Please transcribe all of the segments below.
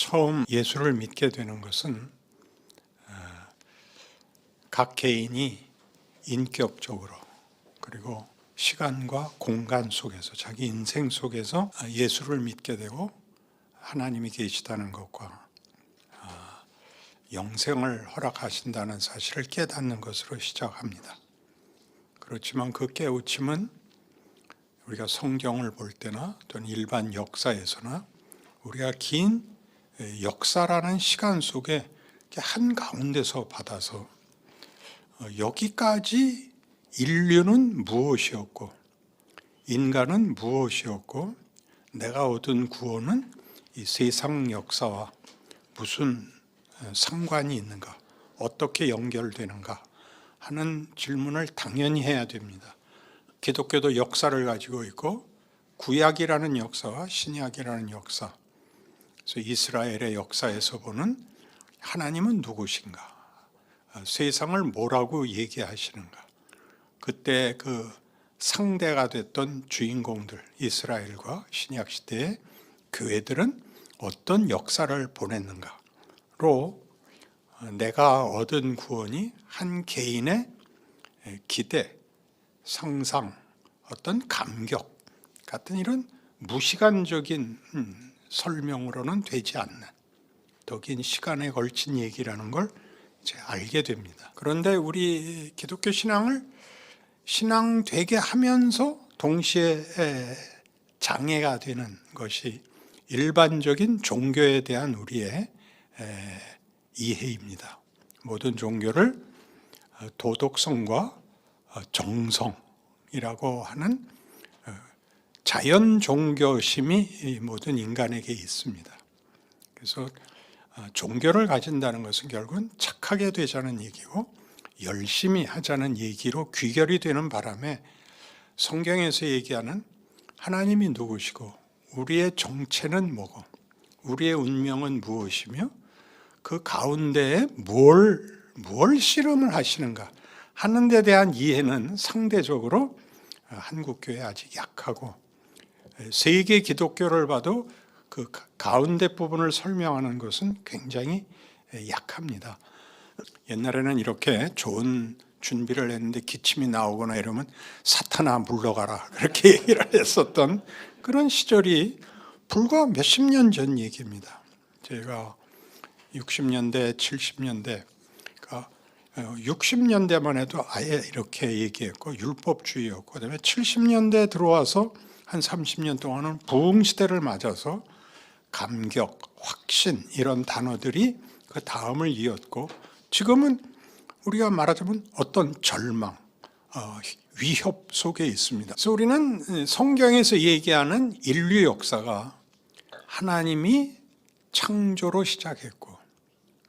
처음 예수를 믿게 되는 것은 각 개인이 인격적으로 그리고 시간과 공간 속에서 자기 인생 속에서 예수를 믿게 되고 하나님이 계시다는 것과 영생을 허락하신다는 사실을 깨닫는 것으로 시작합니다. 그렇지만 그 깨우침은 우리가 성경을 볼 때나 또는 일반 역사에서나 우리가 긴 역사라는 시간 속에 한가운데서 받아서 여기까지 인류는 무엇이었고 인간은 무엇이었고 내가 얻은 구원은 이 세상 역사와 무슨 상관이 있는가, 어떻게 연결되는가 하는 질문을 당연히 해야 됩니다. 기독교도 역사를 가지고 있고 구약이라는 역사와 신약이라는 역사, 그래서 이스라엘의 역사에서 보는 하나님은 누구신가, 세상을 뭐라고 얘기하시는가, 그때 그 상대가 됐던 주인공들 이스라엘과 신약 시대의 교회들은 어떤 역사를 보냈는가로 내가 얻은 구원이 한 개인의 기대, 상상, 어떤 감격 같은 이런 무시간적인 설명으로는 되지 않는 더 긴 시간에 걸친 얘기라는 걸 이제 알게 됩니다. 그런데 우리 기독교 신앙을 신앙되게 하면서 동시에 장애가 되는 것이 일반적인 종교에 대한 우리의 이해입니다. 모든 종교를 도덕성과 정성이라고 하는 자연 종교심이 모든 인간에게 있습니다. 그래서 종교를 가진다는 것은 결국은 착하게 되자는 얘기고 열심히 하자는 얘기로 귀결이 되는 바람에 성경에서 얘기하는 하나님이 누구시고 우리의 정체는 뭐고 우리의 운명은 무엇이며 그 가운데에 뭘 실험을 하시는가 하는 데 대한 이해는 상대적으로 한국교회 아직 약하고, 세계 기독교를 봐도 그 가운데 부분을 설명하는 것은 굉장히 약합니다. 옛날에는 이렇게 좋은 준비를 했는데 기침이 나오거나 이러면 사탄아 물러가라 그렇게 얘기를 했었던 그런 시절이 불과 몇십 년 전 얘기입니다. 제가 60년대, 70년대, 60년대만 해도 아예 이렇게 얘기했고 율법주의였고, 그다음에 70년대 들어와서 한 30년 동안은 부흥시대를 맞아서 감격, 확신 이런 단어들이 그 다음을 이었고, 지금은 우리가 말하자면 어떤 절망, 위협 속에 있습니다. 그래서 우리는 성경에서 얘기하는 인류 역사가 하나님이 창조로 시작했고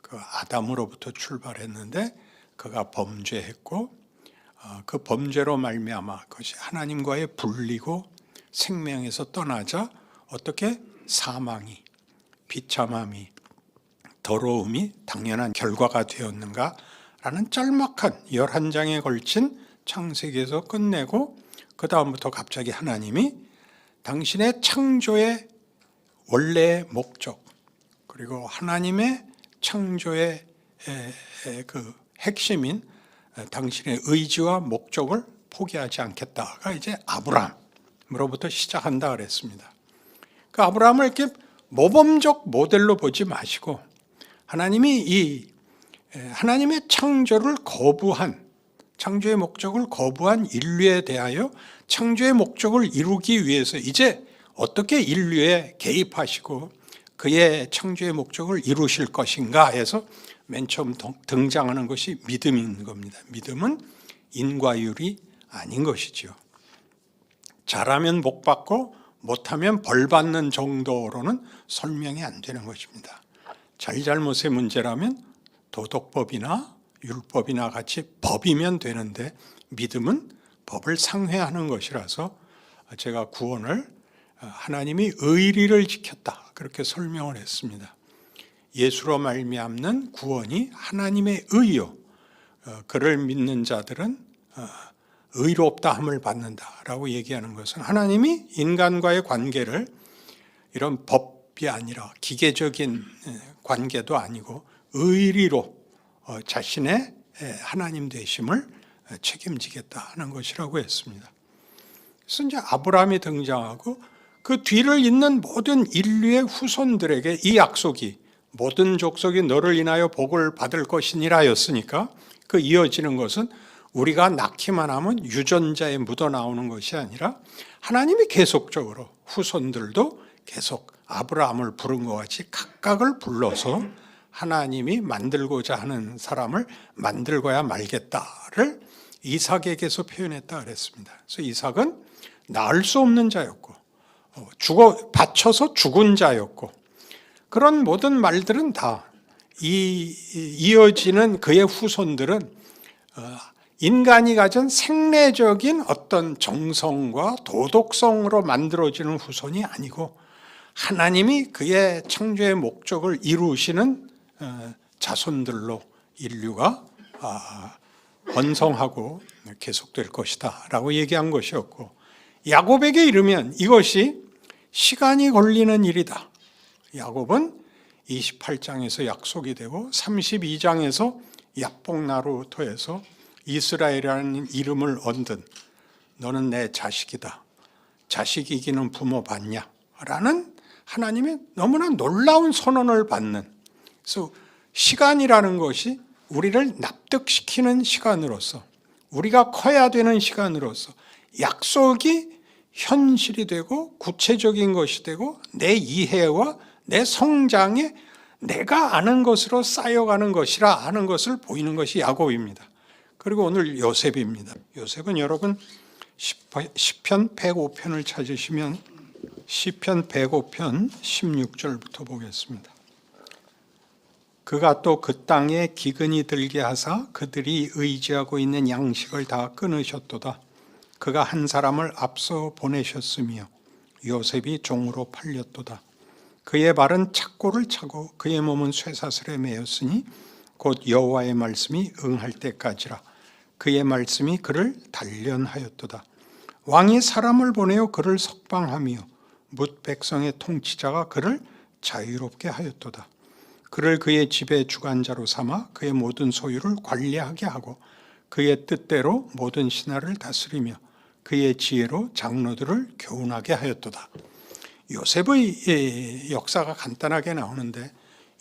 그 아담으로부터 출발했는데 그가 범죄했고 그 범죄로 말미암아 그것이 하나님과의 분리고 생명에서 떠나자 어떻게 사망이, 비참함이, 더러움이 당연한 결과가 되었는가라는 짤막한 11장에 걸친 창세기에서 끝내고 그 다음부터 갑자기 하나님이 당신의 창조의 원래의 목적 그리고 하나님의 창조의 그 핵심인 당신의 의지와 목적을 포기하지 않겠다가 이제 아브라함으로부터 시작한다 그랬습니다. 그 아브라함을 이렇게 모범적 모델로 보지 마시고 하나님이 하나님의 창조를 거부한, 창조의 목적을 거부한 인류에 대하여 창조의 목적을 이루기 위해서 이제 어떻게 인류에 개입하시고 그의 창조의 목적을 이루실 것인가 해서 맨 처음 등장하는 것이 믿음인 겁니다. 믿음은 인과율이 아닌 것이죠. 잘하면 복 받고 못하면 벌 받는 정도로는 설명이 안 되는 것입니다. 잘잘못의 문제라면 도덕법이나 율법이나 같이 법이면 되는데 믿음은 법을 상회하는 것이라서 제가 구원을 하나님이 의리를 지켰다 그렇게 설명을 했습니다. 예수로 말미암는 구원이 하나님의 의요, 그를 믿는 자들은 의롭다함을 받는다라고 얘기하는 것은 하나님이 인간과의 관계를 이런 법 율법이 아니라 기계적인 관계도 아니고 의리로 자신의 하나님 되심을 책임지겠다 하는 것이라고 했습니다. 그래서 이제 아브라함이 등장하고 그 뒤를 잇는 모든 인류의 후손들에게 이 약속이 모든 족속이 너를 인하여 복을 받을 것이니라였으니까 그 이어지는 것은 우리가 낳기만 하면 유전자에 묻어나오는 것이 아니라 하나님이 계속적으로 후손들도 계속 아브라함을 부른 것 같이 각각을 불러서 하나님이 만들고자 하는 사람을 만들고야 말겠다를 이삭에게서 표현했다 그랬습니다. 그래서 이삭은 낳을 수 없는 자였고 바쳐서 죽은 자였고 그런 모든 말들은 다 이어지는 그의 후손들은 인간이 가진 생내적인 어떤 정성과 도덕성으로 만들어지는 후손이 아니고 하나님이 그의 창조의 목적을 이루시는 자손들로 인류가 번성하고 계속될 것이다 라고 얘기한 것이었고 야곱에게 이르면 이것이 시간이 걸리는 일이다. 야곱은 28장에서 약속이 되고 32장에서 약복나루터에서 이스라엘이라는 이름을 얻은 너는 내 자식이다. 자식 이기는 부모 받냐? 라는 하나님의 너무나 놀라운 선언을 받는, 그래서 시간이라는 것이 우리를 납득시키는 시간으로서 우리가 커야 되는 시간으로서 약속이 현실이 되고 구체적인 것이 되고 내 이해와 내 성장에 내가 아는 것으로 쌓여가는 것이라 하는 것을 보이는 것이 야곱입니다. 그리고 오늘 요셉입니다. 요셉은 여러분 시편 105편을 찾으시면 시편 105편 16절부터 보겠습니다. 그가 또 그 땅에 기근이 들게 하사 그들이 의지하고 있는 양식을 다 끊으셨도다. 그가 한 사람을 앞서 보내셨으며 요셉이 종으로 팔렸도다. 그의 발은 착고를 차고 그의 몸은 쇠사슬에 매였으니 곧 여호와의 말씀이 응할 때까지라. 그의 말씀이 그를 단련하였도다. 왕이 사람을 보내어 그를 석방하며 뭇 백성의 통치자가 그를 자유롭게 하였도다. 그를 그의 집의 주관자로 삼아 그의 모든 소유를 관리하게 하고 그의 뜻대로 모든 신하를 다스리며 그의 지혜로 장로들을 교훈하게 하였도다. 요셉의 역사가 간단하게 나오는데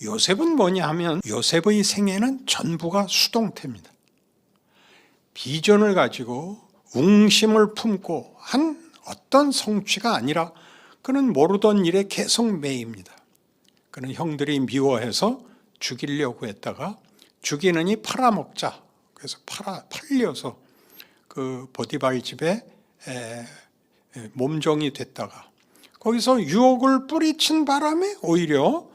요셉은 뭐냐 하면 요셉의 생애는 전부가 수동태입니다. 비전을 가지고 웅심을 품고 한 어떤 성취가 아니라 그는 모르던 일에 계속 매입니다. 그는 형들이 미워해서 죽이려고 했다가 죽이느니 팔아먹자. 그래서 팔려서 그 보디발 집에 몸종이 됐다가 거기서 유혹을 뿌리친 바람에 오히려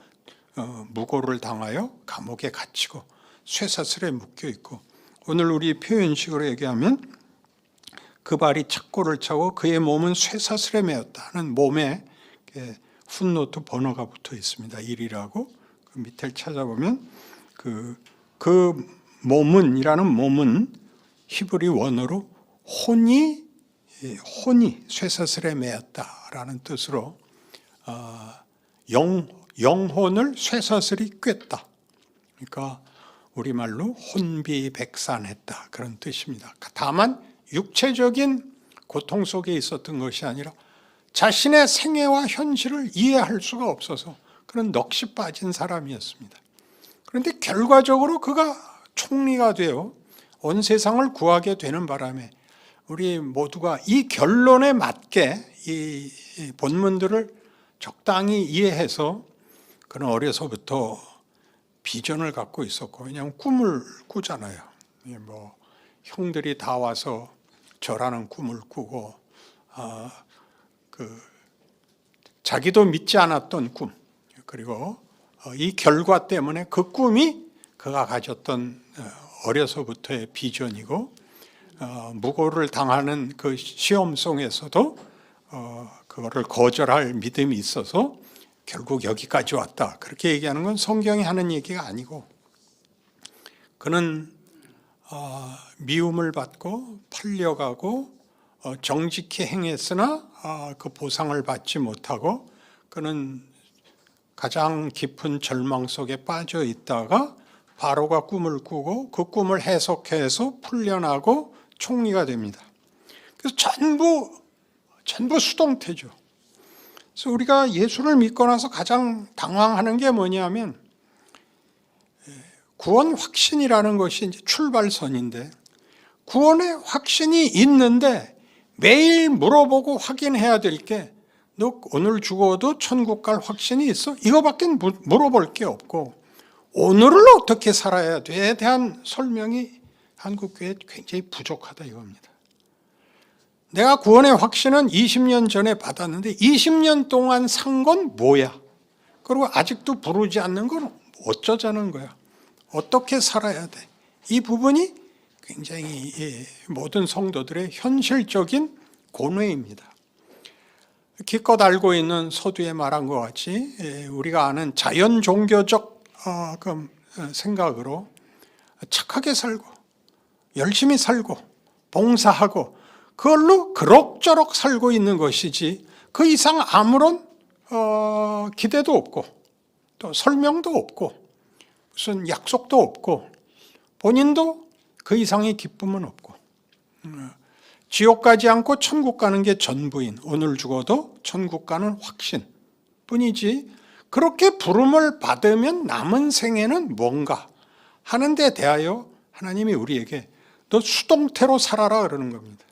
무고를 당하여 감옥에 갇히고 쇠사슬에 묶여 있고 오늘 우리 표현식으로 얘기하면 그 발이 착고를 차고 그의 몸은 쇠사슬에 매었다는 몸에 풋노트 번호가 붙어 있습니다. 1이라고 그 밑을 찾아보면 그 몸은이라는 몸은 히브리 원어로 혼이 쇠사슬에 매었다라는 뜻으로 영혼을 쇠사슬이 꿰다. 그러니까 우리말로 혼비백산했다 그런 뜻입니다. 다만 육체적인 고통 속에 있었던 것이 아니라 자신의 생애와 현실을 이해할 수가 없어서 그런 넋이 빠진 사람이었습니다. 그런데 결과적으로 그가 총리가 되어 온 세상을 구하게 되는 바람에 우리 모두가 이 결론에 맞게 이 본문들을 적당히 이해해서 그는 어려서부터 비전을 갖고 있었고 왜냐하면 꿈을 꾸잖아요. 뭐 형들이 다 와서 절하는 꿈을 꾸고 자기도 믿지 않았던 꿈 그리고 이 결과 때문에 그 꿈이 그가 가졌던 어려서부터의 비전이고 무고를 당하는 그 시험 속에서도 그거를 거절할 믿음이 있어서 결국 여기까지 왔다. 그렇게 얘기하는 건 성경이 하는 얘기가 아니고 그는 미움을 받고 팔려가고 정직히 행했으나 그 보상을 받지 못하고 그는 가장 깊은 절망 속에 빠져 있다가 바로가 꿈을 꾸고 그 꿈을 해석해서 풀려나고 총리가 됩니다. 그래서 전부 수동태죠. 그래서 우리가 예수를 믿고 나서 가장 당황하는 게 뭐냐면 구원 확신이라는 것이 이제 출발선인데 구원의 확신이 있는데 매일 물어보고 확인해야 될 게 너 오늘 죽어도 천국 갈 확신이 있어? 이거밖에 물어볼 게 없고 오늘을 어떻게 살아야 돼에 대한 설명이 한국교회에 굉장히 부족하다 이겁니다. 내가 구원의 확신은 20년 전에 받았는데 20년 동안 산 건 뭐야? 그리고 아직도 부르지 않는 건 어쩌자는 거야? 어떻게 살아야 돼? 이 부분이 굉장히 모든 성도들의 현실적인 고뇌입니다. 기껏 알고 있는 서두에 말한 것 같이 우리가 아는 자연 종교적 생각으로 착하게 살고 열심히 살고 봉사하고 그걸로 그럭저럭 살고 있는 것이지 그 이상 아무런 기대도 없고 또 설명도 없고 무슨 약속도 없고 본인도 그 이상의 기쁨은 없고 지옥 가지 않고 천국 가는 게 전부인 오늘 죽어도 천국 가는 확신 뿐이지 그렇게 부름을 받으면 남은 생애는 뭔가 하는 데 대하여 하나님이 우리에게 너 수동태로 살아라 그러는 겁니다.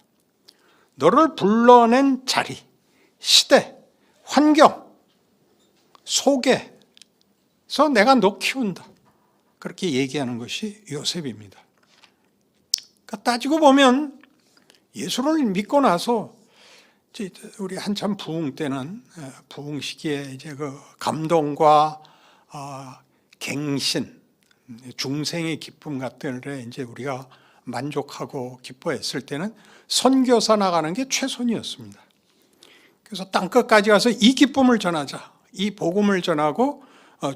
너를 불러낸 자리, 시대, 환경 속에서 내가 너 키운다. 그렇게 얘기하는 것이 요셉입니다. 그러니까 따지고 보면 예수를 믿고 나서 우리 한참 부흥 때는 부흥 시기에 이제 그 감동과 갱신, 중생의 기쁨 같은데 이제 우리가 만족하고 기뻐했을 때는 선교사 나가는 게 최선이었습니다. 그래서 땅끝까지 가서 이 기쁨을 전하자, 이 복음을 전하고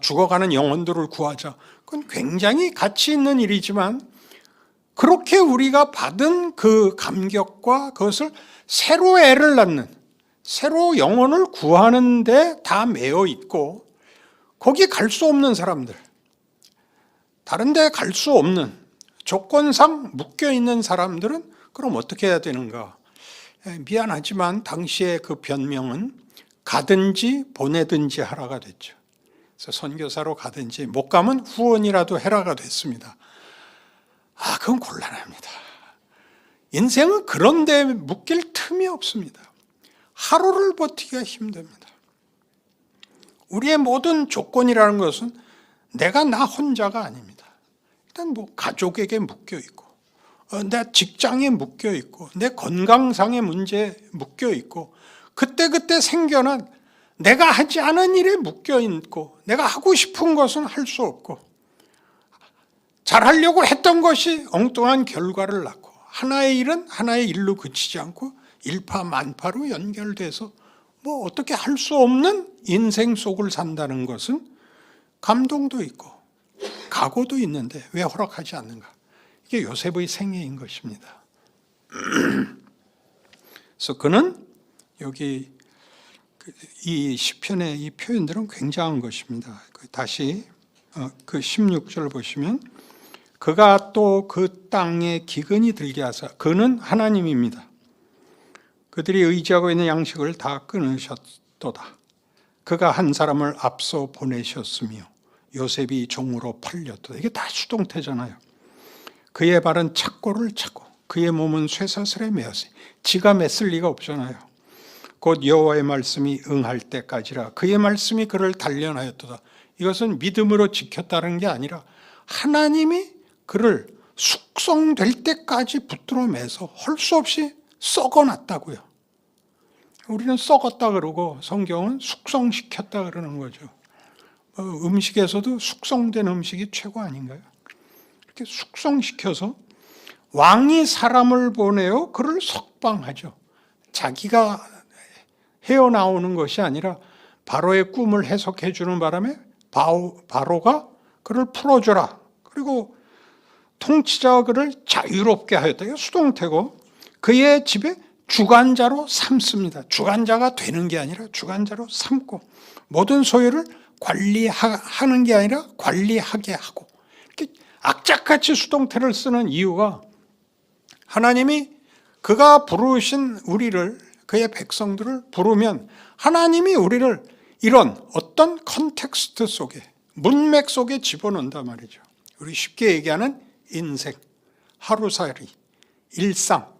죽어가는 영혼들을 구하자. 그건 굉장히 가치 있는 일이지만 그렇게 우리가 받은 그 감격과 그것을 새로 애를 낳는, 새로 영혼을 구하는 데 다 매여 있고 거기 갈 수 없는 사람들, 다른 데 갈 수 없는 조건상 묶여있는 사람들은 그럼 어떻게 해야 되는가? 미안하지만 당시에 그 변명은 가든지 보내든지 하라가 됐죠. 그래서 선교사로 가든지 못 가면 후원이라도 해라가 됐습니다. 그건 곤란합니다. 인생은 그런 데 묶일 틈이 없습니다. 하루를 버티기가 힘듭니다. 우리의 모든 조건이라는 것은 내가 나 혼자가 아닙니다. 일단 가족에게 묶여 있고 내 직장에 묶여 있고 내 건강상의 문제에 묶여 있고 그때그때 생겨난 내가 하지 않은 일에 묶여 있고 내가 하고 싶은 것은 할 수 없고 잘하려고 했던 것이 엉뚱한 결과를 낳고 하나의 일은 하나의 일로 그치지 않고 일파만파로 연결돼서 어떻게 할 수 없는 인생 속을 산다는 것은 감동도 있고 각오도 있는데 왜 허락하지 않는가? 이게 요셉의 생애인 것입니다. 그래서 그는 여기 이 시편의 이 표현들은 굉장한 것입니다. 다시 그 16절 보시면 그가 또 그 땅에 기근이 들게 하사 그는 하나님입니다. 그들이 의지하고 있는 양식을 다 끊으셨도다. 그가 한 사람을 앞서 보내셨으며 요셉이 종으로 팔렸도다. 이게 다 수동태잖아요. 그의 발은 착고를 차고 그의 몸은 쇠사슬에 매었으니 지가 맸을 리가 없잖아요. 곧 여호와의 말씀이 응할 때까지라 그의 말씀이 그를 단련하였도다. 이것은 믿음으로 지켰다는 게 아니라 하나님이 그를 숙성될 때까지 붙들어 매서 할 수 없이 썩어놨다고요. 우리는 썩었다 그러고 성경은 숙성시켰다 그러는 거죠. 음식에서도 숙성된 음식이 최고 아닌가요? 이렇게 숙성시켜서 왕이 사람을 보내어 그를 석방하죠. 자기가 헤어나오는 것이 아니라 바로의 꿈을 해석해 주는 바람에 바로가 그를 풀어줘라. 그리고 통치자가 그를 자유롭게 하였다. 이거 수동태고 그의 집에 주관자로 삼습니다. 주관자가 되는 게 아니라 주관자로 삼고 모든 소유를 관리하는 게 아니라 관리하게 하고, 이렇게 악착같이 수동태를 쓰는 이유가 하나님이 그가 부르신 우리를, 그의 백성들을 부르면 하나님이 우리를 이런 어떤 컨텍스트 속에, 문맥 속에 집어넣는단 말이죠. 우리 쉽게 얘기하는 인생, 하루살이, 일상,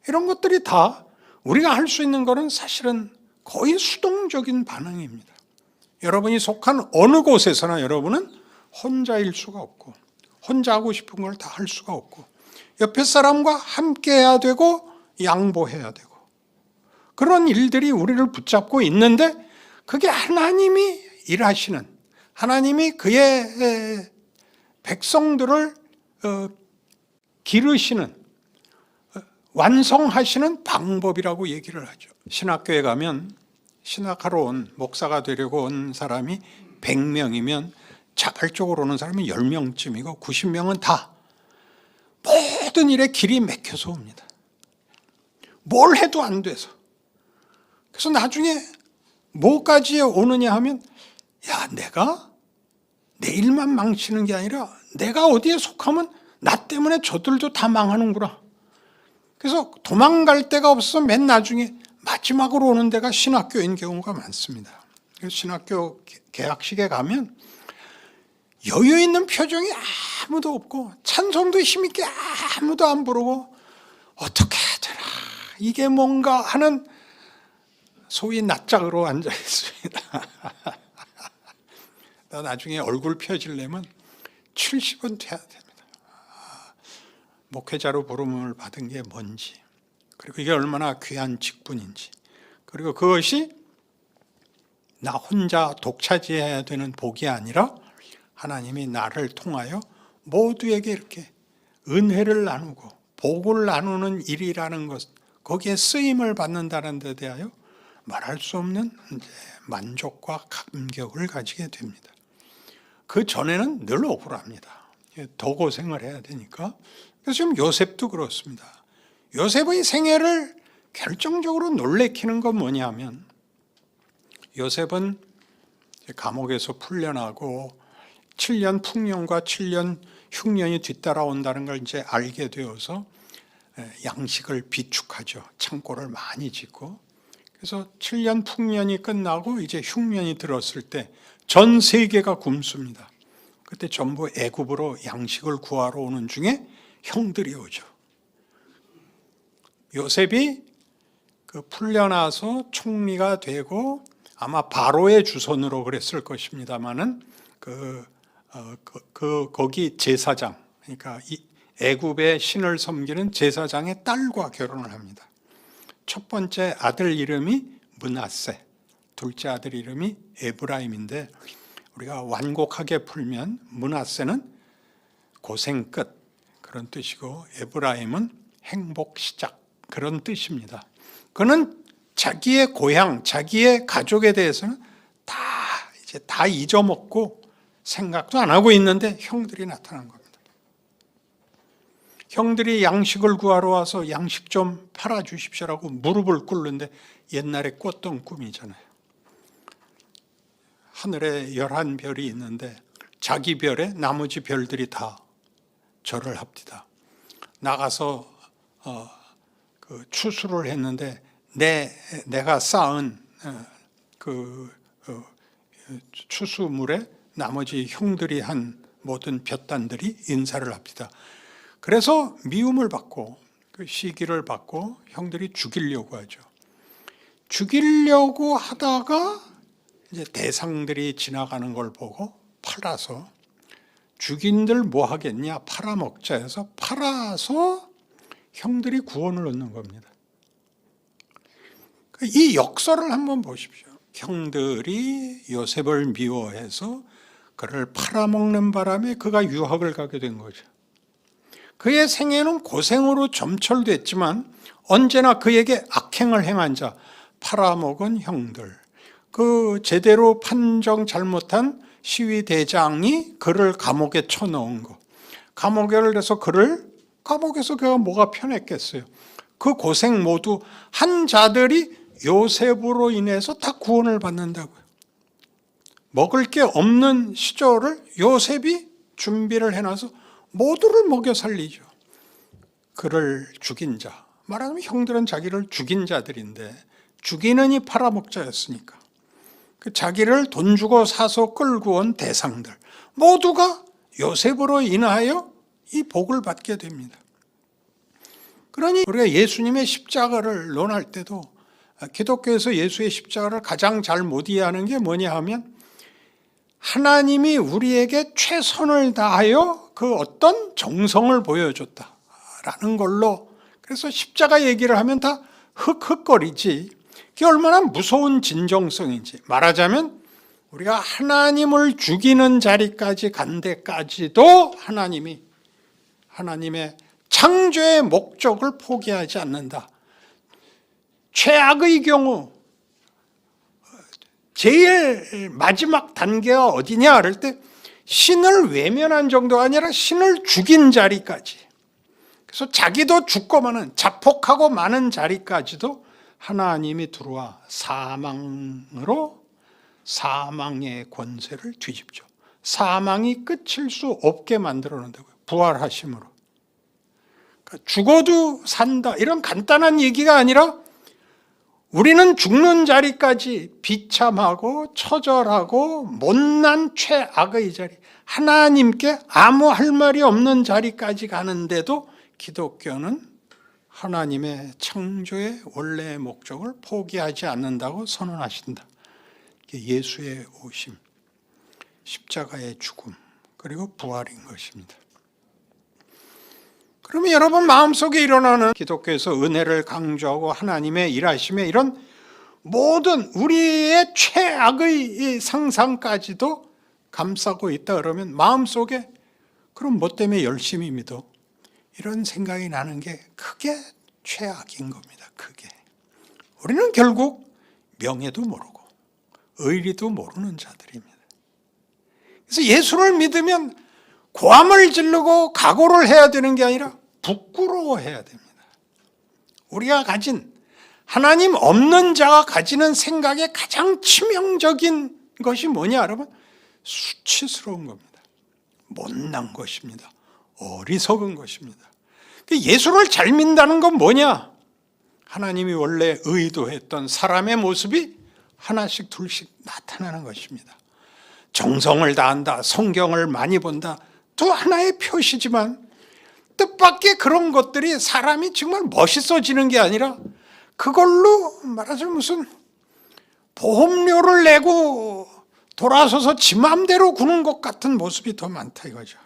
이런 것들이 다 우리가 할 수 있는 거는 사실은 거의 수동적인 반응입니다. 여러분이 속한 어느 곳에서나 여러분은 혼자일 수가 없고, 혼자 하고 싶은 걸 다 할 수가 없고, 옆에 사람과 함께 해야 되고 양보해야 되고, 그런 일들이 우리를 붙잡고 있는데, 그게 하나님이 일하시는, 하나님이 그의 백성들을 기르시는, 완성하시는 방법이라고 얘기를 하죠. 신학교에 가면 신학하러 온, 목사가 되려고 온 사람이 100명이면 자발적으로 오는 사람은 10명쯤이고 90명은 다 모든 일에 길이 막혀서 옵니다. 뭘 해도 안 돼서. 그래서 나중에 뭐까지 오느냐 하면, 야, 내가 내 일만 망치는 게 아니라 내가 어디에 속하면 나 때문에 저들도 다 망하는구나. 그래서 도망갈 데가 없어서 맨 나중에 마지막으로 오는 데가 신학교인 경우가 많습니다. 그래서 신학교 개학식에 가면 여유 있는 표정이 아무도 없고, 찬송도 힘있게 아무도 안 부르고, 어떻게 해야 되나, 이게 뭔가 하는 소위 낯짝으로 앉아 있습니다. 나중에 얼굴 펴지려면 70은 돼야 됩니다. 목회자로 부름을 받은 게 뭔지, 그리고 이게 얼마나 귀한 직분인지, 그리고 그것이 나 혼자 독차지해야 되는 복이 아니라 하나님이 나를 통하여 모두에게 이렇게 은혜를 나누고 복을 나누는 일이라는 것, 거기에 쓰임을 받는다는 데 대하여 말할 수 없는 만족과 감격을 가지게 됩니다. 그 전에는 늘 억울합니다. 더 고생을 해야 되니까. 그래서 지금 요셉도 그렇습니다. 요셉의 생애를 결정적으로 놀래키는 건 뭐냐면, 요셉은 감옥에서 풀려나고 7년 풍년과 7년 흉년이 뒤따라온다는 걸 이제 알게 되어서 양식을 비축하죠. 창고를 많이 짓고. 그래서 7년 풍년이 끝나고 이제 흉년이 들었을 때 전 세계가 굶습니다. 그때 전부 애굽으로 양식을 구하러 오는 중에 형들이 오죠. 요셉이 그 풀려나서 총리가 되고, 아마 바로의 주선으로 그랬을 것입니다만은 거기 제사장, 그러니까 이 애굽의 신을 섬기는 제사장의 딸과 결혼을 합니다. 첫 번째 아들 이름이 므낫세, 둘째 아들 이름이 에브라임인데, 우리가 완곡하게 풀면 므낫세는 고생 끝 그런 뜻이고, 에브라임은 행복 시작 그런 뜻입니다. 그는 자기의 고향, 자기의 가족에 대해서는 이제 다 잊어먹고 생각도 안 하고 있는데 형들이 나타난 겁니다. 형들이 양식을 구하러 와서 양식 좀 팔아주십시오라고 무릎을 꿇는데, 옛날에 꿨던 꿈이잖아요. 하늘에 11별이 있는데 자기 별에 나머지 별들이 다 절을 합니다. 나가서 추수를 했는데 내가 쌓은 추수물에 나머지 형들이 한 모든 볕단들이 인사를 합니다. 그래서 미움을 받고 시기를 받고 형들이 죽이려고 하죠. 죽이려고 하다가 이제 대상들이 지나가는 걸 보고 팔아서, 죽인들 뭐 하겠냐, 팔아먹자 해서 팔아서 형들이 구원을 얻는 겁니다. 이 역설을 한번 보십시오. 형들이 요셉을 미워해서 그를 팔아먹는 바람에 그가 유학을 가게 된 거죠. 그의 생애는 고생으로 점철됐지만 언제나 그에게 악행을 행한 자, 팔아먹은 형들, 그 제대로 판정 잘못한 시위대장이 그를 감옥에 쳐넣은 거, 감옥에 내서 감옥에서 그가 뭐가 편했겠어요. 그 고생 모두 한 자들이 요셉으로 인해서 다 구원을 받는다고요. 먹을 게 없는 시절을 요셉이 준비를 해놔서 모두를 먹여 살리죠. 그를 죽인 자, 말하자면 형들은 자기를 죽인 자들인데 죽이는 이 팔아먹자였으니까 그 자기를 돈 주고 사서 끌고 온 대상들 모두가 요셉으로 인하여 이 복을 받게 됩니다. 그러니 우리가 예수님의 십자가를 논할 때도 기독교에서 예수의 십자가를 가장 잘 못 이해하는 게 뭐냐 하면 하나님이 우리에게 최선을 다하여 그 어떤 정성을 보여줬다라는 걸로, 그래서 십자가 얘기를 하면 다 흑흑거리지 그게 얼마나 무서운 진정성인지, 말하자면 우리가 하나님을 죽이는 자리까지 간 데까지도 하나님의 창조의 목적을 포기하지 않는다. 최악의 경우 제일 마지막 단계가 어디냐 할 때 신을 외면한 정도가 아니라 신을 죽인 자리까지, 그래서 자기도 죽고 마는, 자폭하고 마는 자리까지도 하나님이 들어와 사망으로 사망의 권세를 뒤집죠. 사망이 끝일 수 없게 만들어 놓는다고요. 부활하심으로. 그러니까 죽어도 산다 이런 간단한 얘기가 아니라 우리는 죽는 자리까지 비참하고 처절하고 못난 최악의 자리, 하나님께 아무 할 말이 없는 자리까지 가는데도 기독교는 하나님의 창조의 원래의 목적을 포기하지 않는다고 선언하신다. 예수의 오심, 십자가의 죽음, 그리고 부활인 것입니다. 그러면 여러분 마음속에 일어나는 기독교에서 은혜를 강조하고 하나님의 일하심에 이런 모든 우리의 최악의 상상까지도 감싸고 있다 그러면 마음속에 그럼 뭐 때문에 열심히 믿어? 이런 생각이 나는 게 크게 최악인 겁니다. 크게. 우리는 결국 명예도 모르고 의리도 모르는 자들입니다. 그래서 예수를 믿으면 고함을 지르고 각오를 해야 되는 게 아니라 부끄러워해야 됩니다. 우리가 가진, 하나님 없는 자가 가지는 생각의 가장 치명적인 것이 뭐냐 여러분? 수치스러운 겁니다. 못난 것입니다. 어리석은 것입니다. 예수를 잘 믿는다는 건 뭐냐? 하나님이 원래 의도했던 사람의 모습이 하나씩 둘씩 나타나는 것입니다. 정성을 다한다, 성경을 많이 본다, 또 하나의 표시지만 뜻밖의 그런 것들이 사람이 정말 멋있어지는 게 아니라 그걸로 말하자면 무슨 보험료를 내고 돌아서서 지 맘대로 구는 것 같은 모습이 더 많다 이거죠.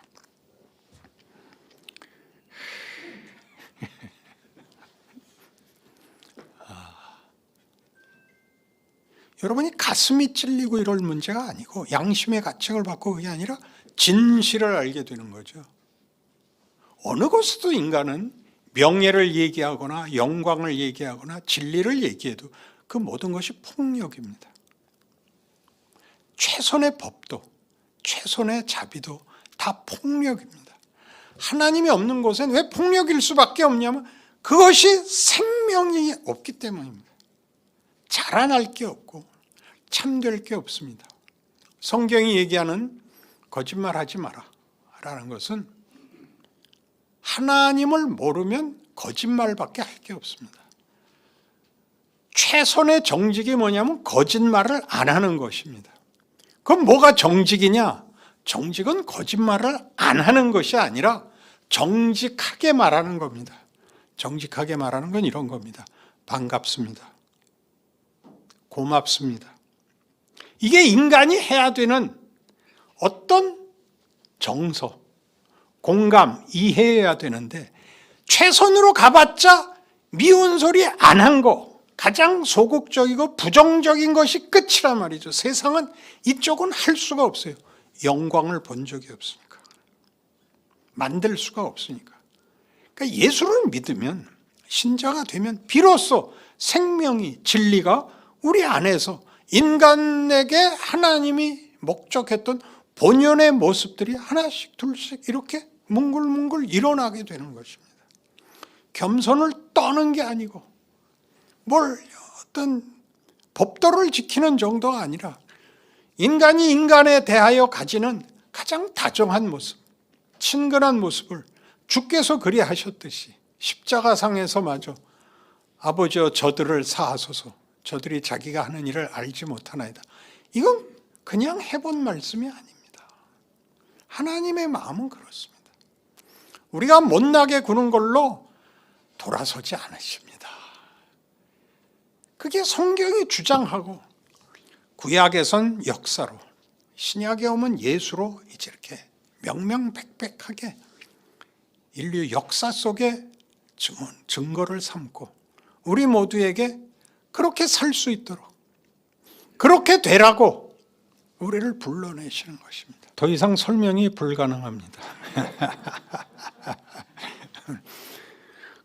여러분이 가슴이 찔리고 이럴 문제가 아니고 양심의 가책을 받고 그게 아니라 진실을 알게 되는 거죠. 어느 곳에도 인간은 명예를 얘기하거나 영광을 얘기하거나 진리를 얘기해도 그 모든 것이 폭력입니다. 최선의 법도 최선의 자비도 다 폭력입니다. 하나님이 없는 곳엔 왜 폭력일 수밖에 없냐면 그것이 생명이 없기 때문입니다. 자라날 게 없고 참될 게 없습니다. 성경이 얘기하는 거짓말하지 마라 라는 것은 하나님을 모르면 거짓말밖에 할 게 없습니다. 최선의 정직이 뭐냐면 거짓말을 안 하는 것입니다. 그럼 뭐가 정직이냐? 정직은 거짓말을 안 하는 것이 아니라 정직하게 말하는 겁니다. 정직하게 말하는 건 이런 겁니다. 반갑습니다. 고맙습니다. 이게 인간이 해야 되는 어떤 정서, 공감, 이해해야 되는데 최선으로 가봤자 미운 소리 안 한 거, 가장 소극적이고 부정적인 것이 끝이란 말이죠. 세상은 이쪽은 할 수가 없어요. 영광을 본 적이 없으니까. 만들 수가 없으니까. 그러니까 예수를 믿으면, 신자가 되면 비로소 생명이, 진리가 우리 안에서 인간에게 하나님이 목적했던 본연의 모습들이 하나씩 둘씩 이렇게 뭉글뭉글 일어나게 되는 것입니다. 겸손을 떠는 게 아니고 뭘 어떤 법도를 지키는 정도가 아니라 인간이 인간에 대하여 가지는 가장 다정한 모습, 친근한 모습을 주께서 그리하셨듯이 십자가상에서마저 아버지여 저들을 사하소서, 저들이 자기가 하는 일을 알지 못하나이다. 이건 그냥 해본 말씀이 아닙니다. 하나님의 마음은 그렇습니다. 우리가 못나게 구는 걸로 돌아서지 않으십니다. 그게 성경이 주장하고 구약에선 역사로, 신약에 오면 예수로 이제 이렇게 명명백백하게 인류 역사 속에 증거를 삼고 우리 모두에게 그렇게 살 수 있도록, 그렇게 되라고 우리를 불러내시는 것입니다. 더 이상 설명이 불가능합니다.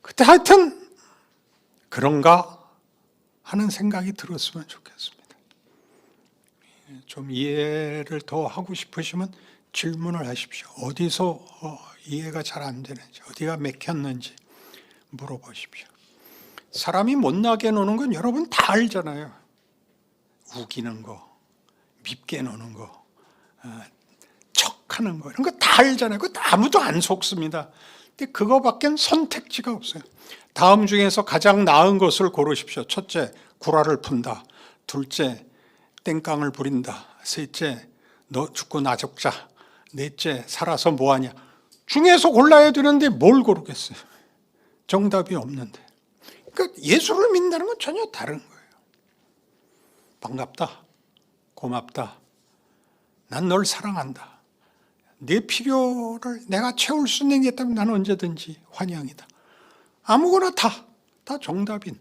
그때 하여튼 그런가 하는 생각이 들었으면 좋겠습니다. 좀 이해를 더 하고 싶으시면 질문을 하십시오. 어디서 이해가 잘 안 되는지, 어디가 막혔는지 물어보십시오. 사람이 못나게 노는 건 여러분 다 알잖아요. 우기는 거, 밉게 노는 거, 척하는 거, 이런 거 다 알잖아요. 그거 아무도 안 속습니다. 근데 그거밖엔 선택지가 없어요. 다음 중에서 가장 나은 것을 고르십시오. 첫째, 구라를 푼다. 둘째, 땡깡을 부린다. 셋째, 너 죽고 나 죽자. 넷째, 살아서 뭐하냐. 중에서 골라야 되는데 뭘 고르겠어요? 정답이 없는데. 그러니까 예수를 믿는다는 건 전혀 다른 거예요. 반갑다. 고맙다. 난 널 사랑한다. 네 필요를 내가 채울 수 있는 게 있다면 나는 언제든지 환영이다. 아무거나 다 정답인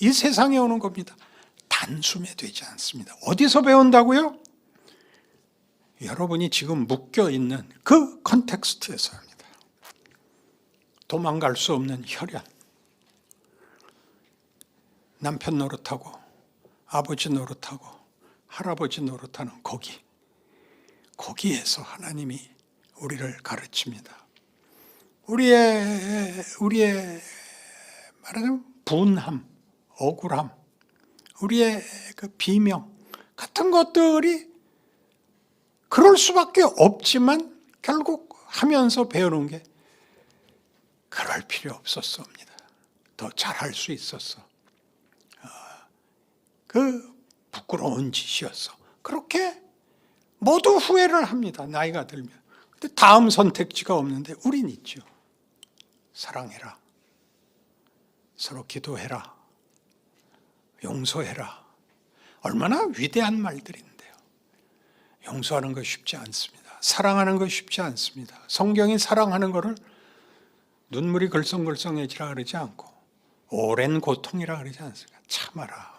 이 세상에 오는 겁니다. 단숨에 되지 않습니다. 어디서 배운다고요? 여러분이 지금 묶여있는 그 컨텍스트에서 합니다. 도망갈 수 없는 혈연, 남편 노릇하고 아버지 노릇하고 할아버지 노릇하는 거기에서 하나님이 우리를 가르칩니다. 우리의 말하자면 분함, 억울함, 우리의 그 비명 같은 것들이 그럴 수밖에 없지만 결국 하면서 배우는 게 그럴 필요 없었습니다. 더 잘할 수 있었어. 그 부끄러운 짓이었어. 그렇게 모두 후회를 합니다. 나이가 들면. 근데 다음 선택지가 없는데 우린 있죠. 사랑해라. 서로 기도해라. 용서해라. 얼마나 위대한 말들인데요. 용서하는 거 쉽지 않습니다. 사랑하는 거 쉽지 않습니다. 성경이 사랑하는 거를 눈물이 글썽글썽해지라 그러지 않고 오랜 고통이라 그러지 않습니까? 참아라.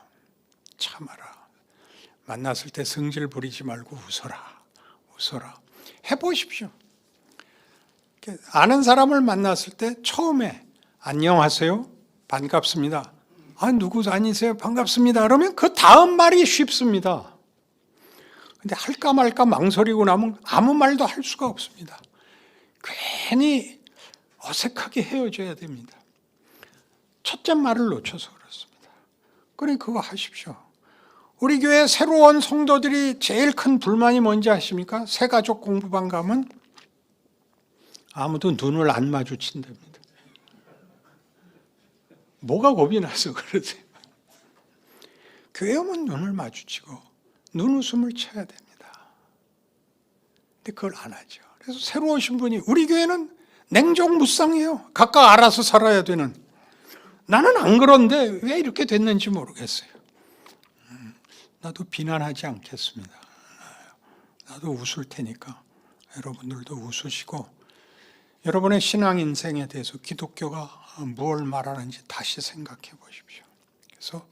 만났을 때 성질 부리지 말고 웃어라. 해보십시오. 아는 사람을 만났을 때 처음에 안녕하세요, 반갑습니다. 누구 아니세요? 반갑습니다. 그러면 그 다음 말이 쉽습니다. 근데 할까 말까 망설이고 나면 아무 말도 할 수가 없습니다. 괜히 어색하게 헤어져야 됩니다. 첫째 말을 놓쳐서 그렇습니다. 그러니까 그거 하십시오. 우리 교회 새로 온 성도들이 제일 큰 불만이 뭔지 아십니까? 새가족 공부방 가면 아무도 눈을 안 마주친답니다. 뭐가 겁이 나서 그러세요? 교회 오면 눈을 마주치고 눈웃음을 쳐야 됩니다. 근데 그걸 안 하죠. 그래서 새로 오신 분이 우리 교회는 냉정무쌍해요. 각각 알아서 살아야 되는. 나는 안 그런데 왜 이렇게 됐는지 모르겠어요. 나도 비난하지 않겠습니다. 나도 웃을 테니까 여러분들도 웃으시고 여러분의 신앙 인생에 대해서 기독교가 무엇을 말하는지 다시 생각해 보십시오. 그래서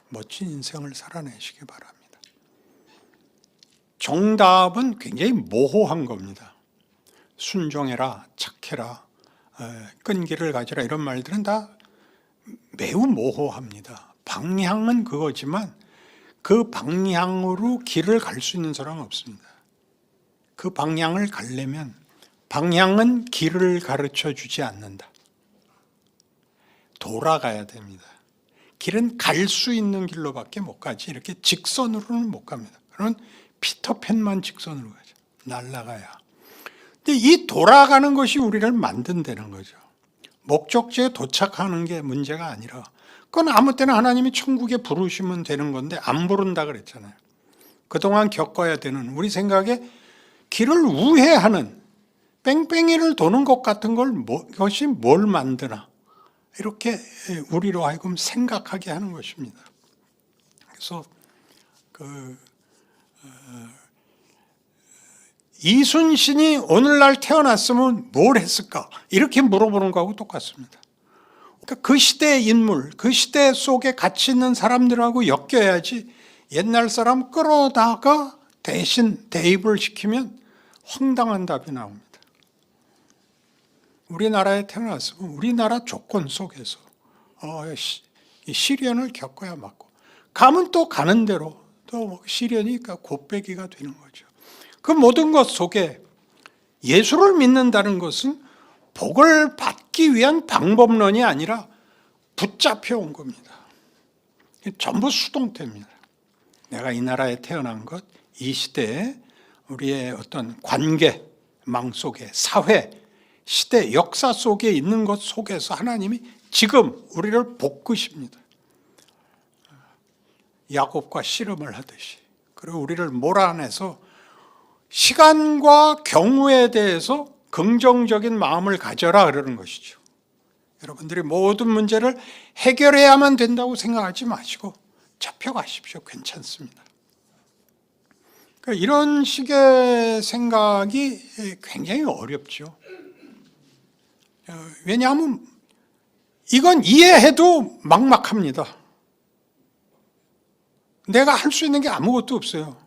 멋진 인생을 살아내시기 바랍니다. 정답은 굉장히 모호한 겁니다. 순종해라, 착해라, 끈기를 가지라 이런 말들은 다 매우 모호합니다. 방향은 그거지만 그 방향으로 길을 갈 수 있는 사람은 없습니다. 그 방향을 가려면 방향은 길을 가르쳐 주지 않는다. 돌아가야 됩니다. 길은 갈 수 있는 길로밖에 못 가지 이렇게 직선으로는 못 갑니다. 그런 피터팬만 직선으로 가죠. 날아가야. 근데 이 돌아가는 것이 우리를 만든다는 거죠. 목적지에 도착하는 게 문제가 아니라 그건 아무 때나 하나님이 천국에 부르시면 되는 건데 안 부른다 그랬잖아요. 그동안 겪어야 되는 우리 생각에 길을 우회하는 뺑뺑이를 도는 것 같은 것이 뭘 만드나 이렇게 우리로 하여금 생각하게 하는 것입니다. 그래서 이순신이 오늘날 태어났으면 뭘 했을까? 이렇게 물어보는 거하고 똑같습니다. 그러니까 그 시대의 인물, 그 시대 속에 같이 있는 사람들하고 엮여야지 옛날 사람 끌어다가 대신 대입을 시키면 황당한 답이 나옵니다. 우리나라에 태어났으면 우리나라 조건 속에서 시련을 겪어야 맞고 가면 또 가는 대로 또 시련이 곱빼기가 되는 거죠. 그 모든 것 속에 예수를 믿는다는 것은 복을 받기 위한 방법론이 아니라 붙잡혀 온 겁니다. 전부 수동태입니다. 내가 이 나라에 태어난 것, 이 시대에 우리의 어떤 관계망 속에 사회, 시대, 역사 속에 있는 것 속에서 하나님이 지금 우리를 볶으십니다. 야곱과 씨름을 하듯이. 그리고 우리를 몰아내서 시간과 경우에 대해서 긍정적인 마음을 가져라 그러는 것이죠. 여러분들이 모든 문제를 해결해야만 된다고 생각하지 마시고 잡혀가십시오. 괜찮습니다. 그러니까 이런 식의 생각이 굉장히 어렵죠. 왜냐하면 이건 이해해도 막막합니다. 내가 할 수 있는 게 아무것도 없어요.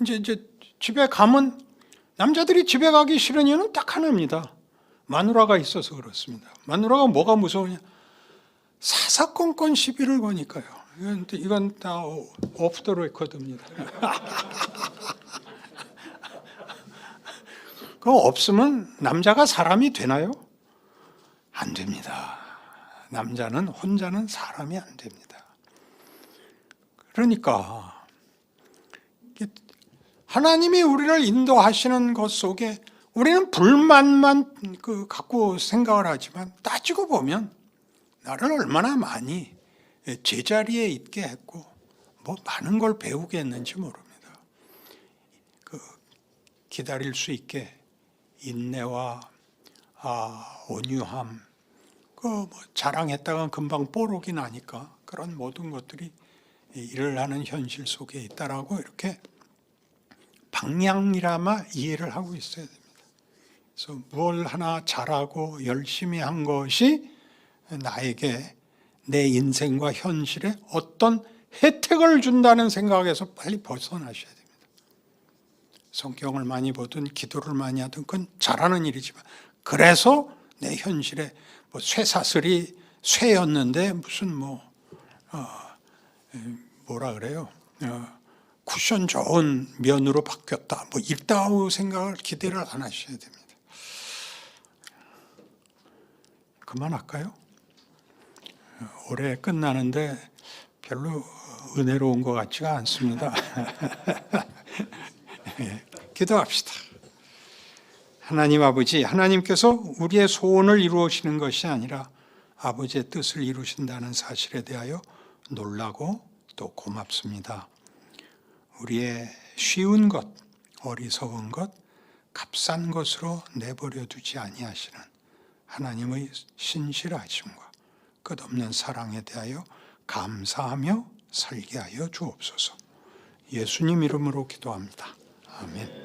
이제 집에 가면 남자들이 집에 가기 싫은 이유는 딱 하나입니다. 마누라가 있어서 그렇습니다. 마누라가 뭐가 무서우냐? 사사건건 시비를 거니까요. 이건 다 오프 더 레코드입니다. 그거 없으면 남자가 사람이 되나요? 안 됩니다. 남자는 혼자는 사람이 안 됩니다. 그러니까 하나님이 우리를 인도하시는 것 속에 우리는 불만만 갖고 생각을 하지만 따지고 보면 나를 얼마나 많이 제자리에 있게 했고 뭐 많은 걸 배우게 했는지 모릅니다. 기다릴 수 있게 인내와 온유함, 뭐 자랑했다가 금방 뽀록이 나니까 그런 모든 것들이 일을 하는 현실 속에 있다라고 이렇게 방향이라마 이해를 하고 있어야 됩니다. 그래서 뭘 하나 잘하고 열심히 한 것이 나에게 내 인생과 현실에 어떤 혜택을 준다는 생각에서 빨리 벗어나셔야 됩니다. 성경을 많이 보든 기도를 많이 하든 그건 잘하는 일이지만 그래서 내 현실에 뭐 쇠사슬이 쇠였는데 무슨 뭐라 그래요? 쿠션 좋은 면으로 바뀌었다. 뭐 이따위 생각을 기대를 안 하셔야 됩니다. 그만할까요? 올해 끝나는데 별로 은혜로운 것 같지가 않습니다. 기도합시다. 하나님 아버지, 하나님께서 우리의 소원을 이루시는 것이 아니라 아버지의 뜻을 이루신다는 사실에 대하여 놀라고 또 고맙습니다. 우리의 쉬운 것, 어리석은 것, 값싼 것으로 내버려 두지 아니하시는 하나님의 신실하심과 끝없는 사랑에 대하여 감사하며 살게 하여 주옵소서. 예수님 이름으로 기도합니다. 아멘.